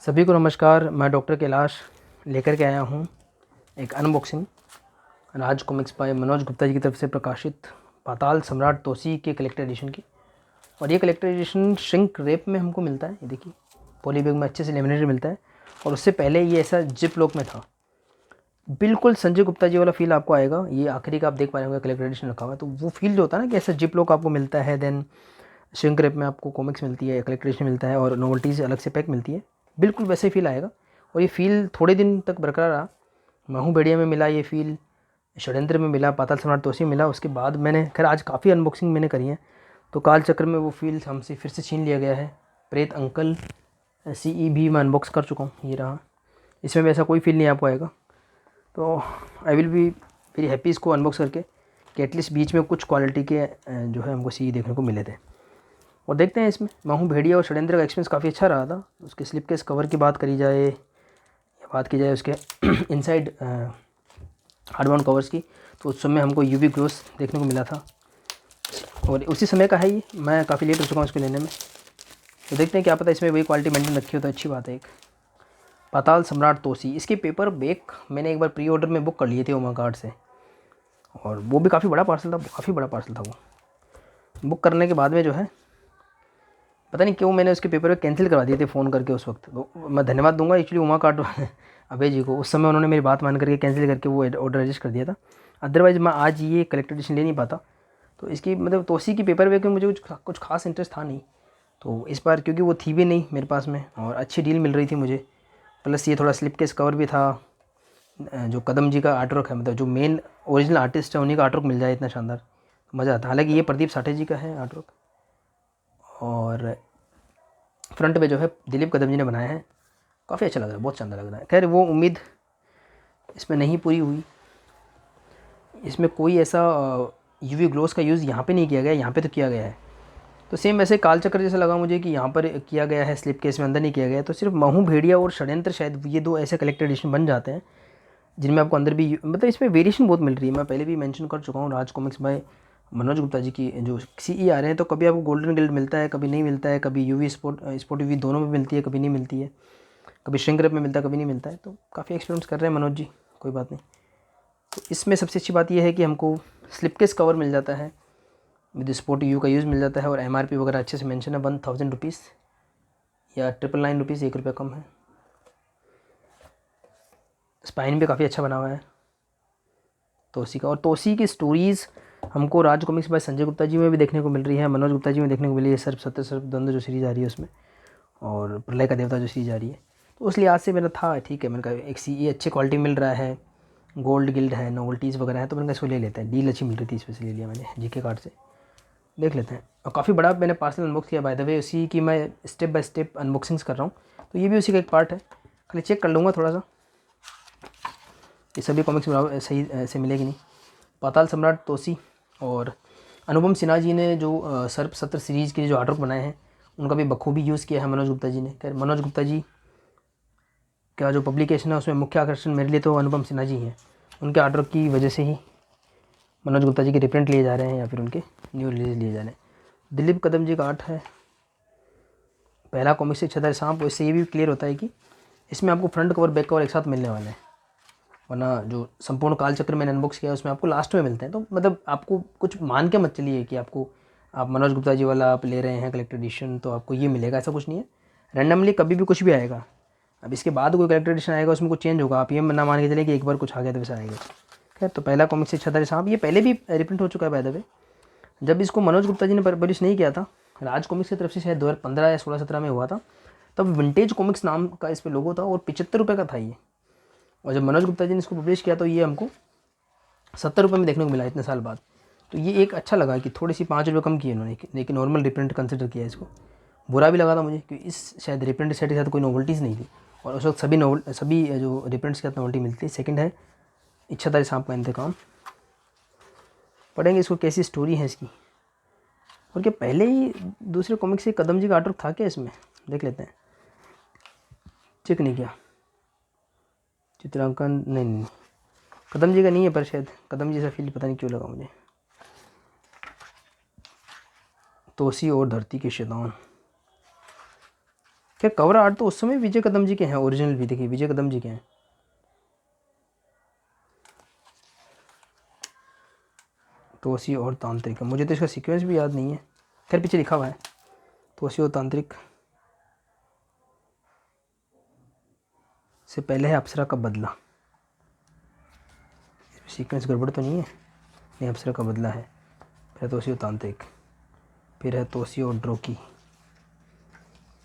सभी को नमस्कार। मैं डॉक्टर कैलाश लेकर के आया हूँ एक अनबॉक्सिंग राज कॉमिक्स बाय मनोज गुप्ता जी की तरफ से प्रकाशित पाताल सम्राट तोसी के कलेक्टर एडिशन की। और ये कलेक्टर एडिशन श्रिंक रैप में हमको मिलता है। ये देखिए, पॉली बैग में अच्छे से लेमिनेटेड मिलता है। और उससे पहले ये ऐसा जिप लॉक में था। बिल्कुल संजय गुप्ता जी वाला फील आपको आएगा। ये आखिरी का आप देख पा रहे होंगे कलेक्टर एडिशन रखा हुआ है, तो वो फील जो होता है ना कि ऐसा जिप लॉक आपको मिलता है, देन श्रिंक रैप में आपको कॉमिक्स मिलती है, कलेक्टर एडिशन मिलता है और नोवेल्टीज़ अलग से पैक मिलती है, बिल्कुल वैसे ही फील आएगा। और ये फील थोड़े दिन तक बरकरार रहा। महू भेड़िया में मिला ये फील, षड्यंत्र में मिला, पाताल सम्राट तोसी में मिला। उसके बाद मैंने खैर आज काफ़ी अनबॉक्सिंग मैंने करी है, तो काल चक्र में वो फील हमसे फिर से छीन लिया गया है। प्रेत अंकल CE भी मैं अनबॉक्स कर चुका हूँ, ये रहा। इसमें वैसा कोई फील नहीं आपको आएगा, तो I will be very happy इसको अनबॉक्स करके कि एटलीस्ट बीच में कुछ क्वालिटी के जो है हमको CE देखने को मिले थे। और देखते हैं इसमें महू भेड़िया और षड्यंत्र का एक्सपीरियंस काफ़ी अच्छा रहा था। उसके स्लिप केस कवर की बात करी जाए या बात की जाए उसके इनसाइड हार्डबाउंड कवर्स की, तो उस समय हमको UV ग्लोस देखने को मिला था। और उसी समय का है ये, मैं काफ़ी लेट हो चुका हूँ इसको लेने में। तो देखते हैं, क्या पता इसमें वही क्वालिटी मेंटेन रखी हो तो अच्छी बात है। एक पाताल सम्राट तोसी, इसके पेपर बैक मैंने एक बार प्री ऑर्डर में बुक कर लिए थे ओमा कार्ड से, और वो भी काफ़ी बड़ा पार्सल था, काफ़ी बड़ा पार्सल था वो। बुक करने के बाद में जो है पता नहीं क्यों मैंने उसके पेपर कैंसिल करवा दिए थे फ़ोन करके उस वक्त। तो मैं धन्यवाद दूंगा एक्चुअली उमा कार्ड अभय जी को। उस समय उन्होंने मेरी बात मान करके कैंसिल करके वो ऑर्डर रजिस्टर कर दिया था। अदरवाइज़ मैं आज ये कलेक्टर एडिशन ले नहीं पाता। तो इसकी मतलब तोसी की पेपर बैग में मुझे कुछ खास इंटरेस्ट था नहीं, तो इस बार क्योंकि वो थी भी नहीं मेरे पास में और अच्छी डील मिल रही थी मुझे, प्लस ये थोड़ा स्लिप केस कवर भी था। जो कदम जी का आर्टवर्क है, मतलब जो मेन ओरिजिनल आर्टिस्ट है उन्हीं का आर्टवर्क मिल जाए इतना शानदार, मज़ा आता है। हालांकि ये प्रदीप साठे जी का है आर्टवर्क, और फ्रंट पे जो है दिलीप कदम जी ने बनाया है। काफ़ी अच्छा लग रहा है, बहुत शानदार लग रहा है। खैर वो उम्मीद इसमें नहीं पूरी हुई। इसमें कोई ऐसा UV ग्लोस का यूज़ यहाँ पे नहीं किया गया, यहाँ पे तो किया गया है। तो सेम वैसे कालचक्र जैसा लगा मुझे कि यहाँ पर किया गया है, स्लिप केस में अंदर नहीं किया गया है। तो सिर्फ महू भेड़िया और षड्यंत्र शायद ये दो ऐसे कलेक्टर एडिशन बन जाते हैं जिनमें आपको अंदर भी मतलब इसमें वेरिएशन बहुत मिल रही है। मैं पहले भी मेंशन कर चुका हूँ, राज कॉमिक्स बाय मनोज गुप्ता जी की जो CE आ रहे हैं, तो कभी आपको गोल्डन गिल्ड मिलता है, कभी नहीं मिलता है, कभी UV स्पोर्ट UV दोनों में मिलती है, कभी नहीं मिलती है, कभी श्रिंक रैप में मिलता है, कभी नहीं मिलता है। तो काफ़ी एक्सपेरिमेंट्स कर रहे हैं मनोज जी, कोई बात नहीं। तो इसमें सबसे अच्छी बात यह है कि हमको स्लिप केस कवर मिल जाता है, विद स्पोर्ट यू का यूज़ मिल जाता है, और MRP वगैरह अच्छे से मेंशन है, 1000 रुपीज़ या 999 रुपीज़, 1 रुपये कम है। स्पाइन भी काफ़ी अच्छा बना हुआ है तोसी का। और तोसी की स्टोरीज़ हमको राज कॉमिक्स बाय संजय गुप्ता जी में भी देखने को मिल रही है, मनोज गुप्ता जी में देखने को मिली है। सर्प सत्य सर्प द्वंद्व जो सीरीज़ आ रही है उसमें, और प्रलय का देवता जो सीरीज़ आ रही है। तो उस लिहाज से मेरा था ठीक है, मैंने कहा एक CE अच्छी क्वालिटी मिल रहा है, गोल्ड गिल्ड है, नोवेल्टीज़ वगैरह है, तो मैंने कहा इसको ले लेते हैं। डील अच्छी मिल रही थी, इसमें से ले लिया मैंने GK कार्ड से। देख लेते हैं। और काफ़ी बड़ा मैंने पार्सल अनबॉक्स किया बाय द वे, उसी की मैं स्टेप बाय स्टेप अनबॉक्सिंग्स कर रहा हूँ, तो ये भी उसी का एक पार्ट है। खाली चेक कर लूँगा थोड़ा सा, ये सभी कॉमिक्स सही ऐसे मिलेगी नहीं। पाताल सम्राट तोसी और अनुपम सिन्हा जी ने जो सर्प सत्र सीरीज़ के जो आर्टवर्क बनाए हैं, उनका भी बखूबी यूज़ किया है मनोज गुप्ता जी ने। खैर मनोज गुप्ता जी का जो पब्लिकेशन है उसमें मुख्य आकर्षण मेरे लिए तो अनुपम सिन्हा जी हैं। उनके आर्टवर्क की वजह से ही मनोज गुप्ता जी के रिप्रिंट लिए जा रहे हैं या फिर उनके न्यू रिलीज लिए जा रहे हैं। दिलीप कदम जी का आर्ट है, पहला कॉमिक से छतर सांप। इससे ये भी क्लियर होता है कि इसमें आपको फ्रंट कवर बैक कवर एक साथ मिलने वाले हैं, वरना जो संपूर्ण काल चक्र मैंने अनबॉक्स किया उसमें आपको लास्ट में मिलते हैं। तो मतलब आपको कुछ मान के मत चलिए कि आपको आप मनोज गुप्ता जी वाला आप ले रहे हैं कलेक्टर एडिशन तो आपको ये मिलेगा, ऐसा कुछ नहीं है। रैंडमली कभी भी कुछ भी आएगा। अब इसके बाद कोई कलेक्टर एडिशन आएगा उसमें कुछ चेंज होगा, आप ये ना मान के चलें कि एक बार कुछ आ गया तो वैसा आएगा। खैर, तो पहला कॉमिक से छतर सांप ये पहले भी रिप्रिंट हो चुका है बाय द वे। जब इसको मनोज गुप्ता जी ने पब्लिश नहीं किया था, राज कॉमिक्स की तरफ से शायद 2015 या 16-17 में हुआ था, तब विंटेज कॉमिक्स नाम का इस पर लोगो था और 75 रुपये का था ये। और जब मनोज गुप्ता जी ने इसको पब्लिश किया तो ये हमको 70 रुपये में देखने को मिला इतने साल बाद। तो ये एक अच्छा लगा कि थोड़ी सी 5 रुपये कम किए इन्होंने, लेकिन नॉर्मल रिप्रिंट कंसिडर किया इसको। बुरा भी लगा था मुझे क्योंकि इस शायद रिप्रिंट सेट के साथ कोई नोवेल्टीज़ नहीं थी, और उस वक्त सभी जो रिप्रिंट्स के साथ नोवेल्टी मिलती है। सेकंड है इच्छाधारी सांप का इंतकाम, पढ़ेंगे इसको कैसी स्टोरी है इसकी। और क्या पहले ही दूसरे कॉमिक से कदम जी का आर्टवर्क था क्या इसमें, देख लेते हैं। चेक नहीं किया, चित्रांकन नहीं, कदम जी का नहीं है, पर शायद कदम जी सा फील पता नहीं क्यों लगा मुझे। तोसी और धरती के शैतान। क्या कवर आर्ट तो उस समय विजय कदम जी के हैं, ओरिजिनल भी देखिए विजय कदम जी के हैं। तोसी और तांत्रिक, मुझे तो इसका सीक्वेंस भी याद नहीं है, खैर पीछे लिखा हुआ है तोसी और तांत्रिक से पहले है अप्सरा का बदला। सीक्वेंस गड़बड़ तो नहीं है? नहीं, अप्सरा का बदला है, फिर तोसी और तांत्रिक, फिर है तोसी और ड्रोकी।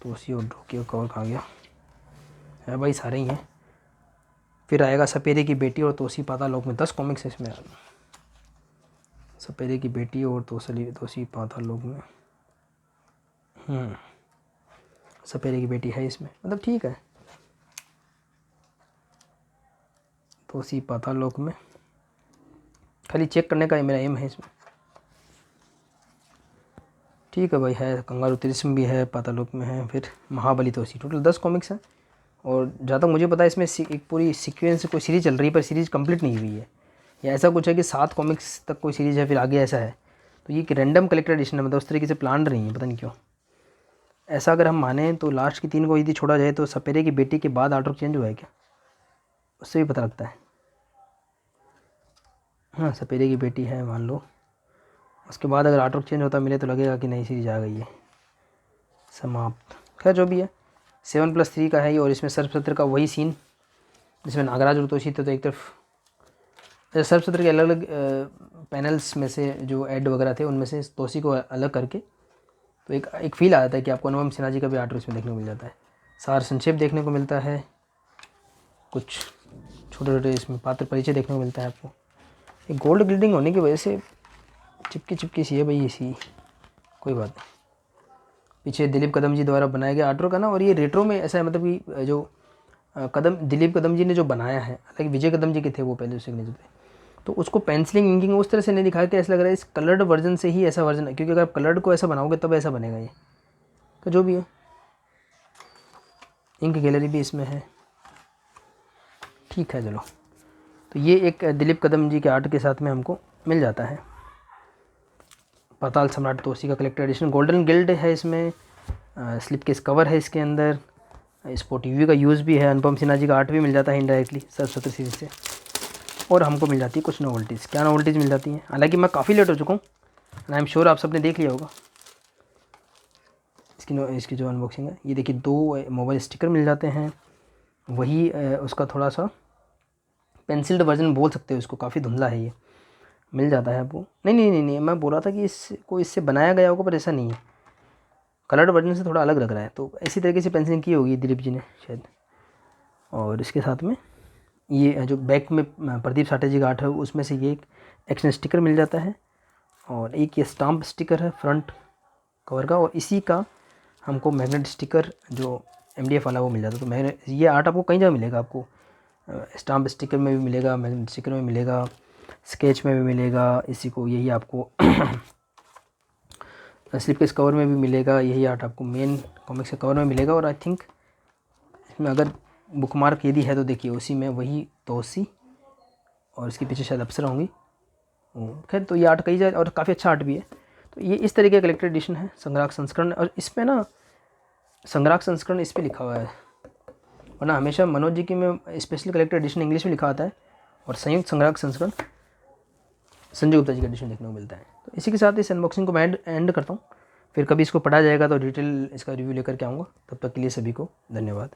तोसी और ड्रोकी का कवर कहाँ गया है भाई, सारे ही हैं। फिर आएगा सपेरे की बेटी और तोसी पाताल लोक में, 10 कॉमिक्स है इसमें। सपेरे की बेटी और तोसी पाताल लोक में, सपेरे की बेटी है इसमें, मतलब ठीक है। तोसी पाताल लोक में खाली चेक करने का मेरा एम है इसमें। ठीक है भाई, है कंगारू तिरिस्म भी है, पातालोक में है, फिर महाबली तोसी। टोटल 10 कॉमिक्स हैं। और जहाँ तक मुझे पता है इसमें एक पूरी सीक्वेंस कोई सीरीज़ चल रही है, पर सीरीज़ कंप्लीट नहीं हुई है, या ऐसा कुछ है कि 7 कॉमिक्स तक कोई सीरीज़ है फिर आगे ऐसा है। तो ये एक रैंडम कलेक्टर एडिशन है, मतलब उस तरीके से प्लान रही है, पता नहीं क्यों ऐसा। अगर हम माने तो लास्ट की 3 को यदि छोड़ा जाए तो सपेरे की बेटी के बाद आर्टवर्क चेंज हुआ है क्या, उससे भी पता लगता है। हाँ, सपेरे की बेटी है मान लो, उसके बाद अगर आर्टवर्क चेंज होता मिले तो लगेगा कि नई सीरीज आ गई है, समाप्त। खैर जो भी है, 7+3 का है ये। और इसमें सर्पसत्र का वही सीन जिसमें नागराज और तोसी थे, तो एक तरफ सर्पसत्र के अलग अलग पैनल्स में से जो ऐड वगैरह थे उनमें से तोसी को अलग करके तो एक फील आ जाता है कि आपको अनुपम सिन्हा जी का भी आर्ट इसमें देखने को मिल जाता है। सार संक्षेप देखने को मिलता है, कुछ छोटे छोटे इसमें पात्र परिचय देखने को मिलता है आपको। एक गोल्ड ग्लिडिंग होने की वजह से चिपकी सी है भाई इसी, कोई बात नहीं। पीछे दिलीप कदम जी द्वारा बनाया गया आर्टवर्क है ना, और ये रेट्रो में ऐसा है, मतलब कि जो दिलीप कदम जी ने जो बनाया है, हालांकि विजय कदम जी के थे वो पहले सिग्नेचर थे, तो उसको पेंसिलिंग इंकिंग उस तरह से नहीं दिखाया कि ऐसा लग रहा है इस कलर्ड वर्जन से ही ऐसा वर्जन है, क्योंकि अगर आप कलर्ड को ऐसा बनाओगे तब ऐसा बनेगा ये। तो जो भी है, इंक गैलरी भी इसमें है, ठीक है चलो। तो ये एक दिलीप कदम जी के आर्ट के साथ में हमको मिल जाता है। पाताल सम्राट तोसी का कलेक्टर एडिशन, गोल्डन गिल्ड है इसमें, स्लिप केस कवर है इसके अंदर, स्पोर्ट यूवी का यूज़ भी है, अनुपम सिन्हा जी का आर्ट भी मिल जाता है इनडायरेक्टली सर्पसत्र सीरीज से। और हमको मिल जाती है कुछ नोवेल्टीज़। क्या नोवेल्टीज़ मिल जाती हैं, हालांकि मैं काफ़ी लेट हो चुका हूँ, आई एम श्योर आप सबने देख लिया होगा। इसकी जो अनबॉक्सिंग है, ये देखिए 2 मोबाइल स्टिकर मिल जाते हैं, वही उसका थोड़ा सा पेंसिल्ड वर्जन बोल सकते हो इसको, काफ़ी धुंधला है ये, मिल जाता है आपको। नहीं, मैं बोल रहा था कि इसको इससे बनाया गया होगा, पर ऐसा नहीं है, कलर्ड वर्जन से थोड़ा अलग लग रहा है। तो इसी तरीके से पेंसिलिंग की होगी दिलीप जी ने शायद। और इसके साथ में ये जो बैक में प्रदीप साठे जी का आर्ट है उसमें से ये एक एक्शन स्टिकर मिल जाता है, और एक ये स्टाम्प स्टिकर है फ्रंट कवर का, और इसी का हमको मैग्नेट स्टिकर जो MDF वाला वो मिल जाता है। तो मैग्नेट ये आर्ट आपको कई जगह मिलेगा, आपको स्टाम्प स्टिकर में भी मिलेगा, मैग्नेट स्टिकर में मिलेगा, स्केच में भी मिलेगा, इसी को यही आपको स्लिप केस कवर में भी मिलेगा, यही आर्ट आपको मेन कॉमिक्स के कवर में मिलेगा। और आई थिंक इसमें अगर बुकमार्क यदि है तो देखिए उसी में वही तोसी और इसके पीछे शायद अप्सरा होंगी। खैर तो ये आर्ट कई जाए, और काफ़ी अच्छा आर्ट भी है। तो ये इस तरीके का कलेक्टेड एडिशन है, संग्राहक संस्करण। और इसमें ना संग्राहक संस्करण इस पर लिखा हुआ है, वरना हमेशा मनोज जी की में स्पेशल कलेक्टेड एडिशन इंग्लिश में लिखा आता है, और संयुक्त संग्राहक संस्करण संजय गुप्ता जी का एडिशन देखने को मिलता है। तो इसी के साथ इस अनबॉक्सिंग को मैं एंड करता हूँ, फिर कभी इसको पढ़ा जाएगा तो डिटेल इसका रिव्यू लेकर के आऊँगा। तब तक के लिए सभी को धन्यवाद।